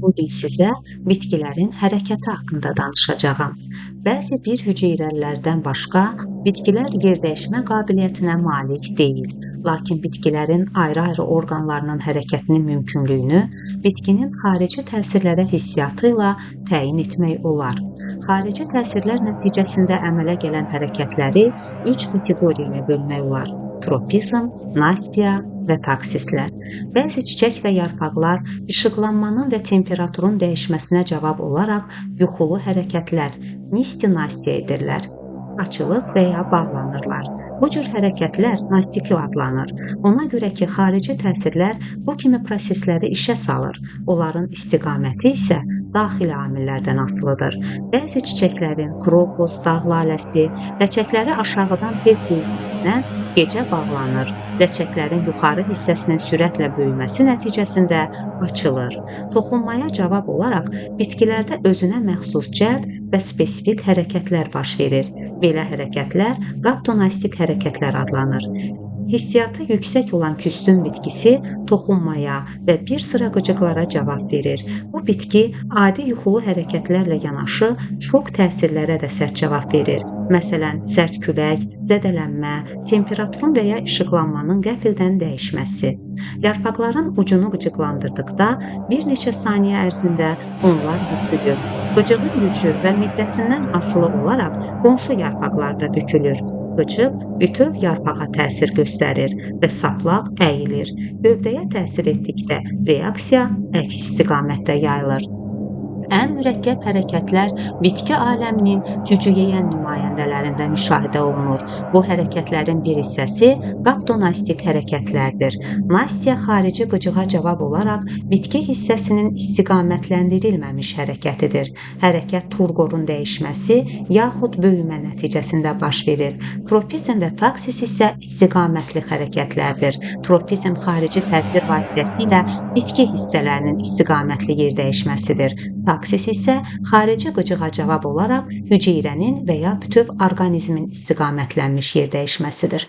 Bugün sizə bitkilərin hərəkəti haqqında danışacağam. Bəzi bir hüceyrəlilərdən başqa bitkilər yerdəyişmə qabiliyyətinə malik deyil. Lakin bitkilərin ayrı-ayrı orqanlarının hərəkətinin mümkünlüyünü bitkinin xarici təsirlərə hissiyatı ilə təyin etmək olar. Xarici təsirlər nəticəsində əmələ gələn hərəkətləri 3 kateqoriyaya bölmək olar: tropizm, nastiya və taksislər. Bəzi çiçək və yarpaqlar işıqlanmanın və temperaturun dəyişməsinə cavab olaraq yuxulu hərəkətlər, nisti-nastiya edirlər. Açılıb və ya bağlanırlar. Bu cür hərəkətlər nastikli adlanır. Ona görə ki, xarici təsirlər bu kimi prosesləri işə salır. Onların istiqaməti isə daxili amillərdən asılıdır. Bəzi çiçəklərin, krokus, dağ laləsi, ləçəkləri aşağıdan tez böyüməsinə gecə bağlanır. Ləçəklərin yuxarı hissəsinin sürətlə böyüməsi nəticəsində açılır. Toxunmaya cavab olaraq bitkilərdə özünə məxsus cəld və spesifik hərəkətlər baş verir. Belə hərəkətlər raptonastik hərəkətlər adlanır. Hissiyatı yüksək olan küstün bitkisi toxunmaya və bir sıra qıcıqlara cavab verir. Bu bitki adi yuxulu hərəkətlərlə yanaşı şok təsirlərə də sərt cavab verir. Məsələn, sərt külək, zədələnmə, temperaturun və ya işıqlanmanın qəfildən dəyişməsi. Yarpaqların ucunu qıcıqlandırdıqda bir neçə saniyə ərzində onlar bükülür. Qıcığın gücü və müddətindən asılı olaraq qonşu yarpaqlar da bükülür. Qıcıq bütöv yarpağa təsir göstərir və saplaq əyilir. Gövdəyə təsir etdikdə reaksiya əks istiqamətdə yayılır. Ən mürəkkəb hərəkətlər bitki aləminin cücüyəyən nümayəndələrində müşahidə olunur. Bu hərəkətlərin bir hissəsi raptonastik hərəkətlərdir. Nastiya xarici qıcığa cavab olaraq bitki hissəsinin istiqamətləndirilməmiş hərəkətidir. Hərəkət turqorun dəyişməsi yaxud böyümə nəticəsində baş verir. Tropizm və taksis isə istiqamətli hərəkətlərdir. Tropizm xarici təsir vasitəsilə bitki hissələrinin istiqamətli yerdəyişməsidir. Taksis isə xarici qıcığa cavab olaraq hüceyrənin və ya bütöv orqanizmin istiqamətlənmiş yerdəyişməsidir.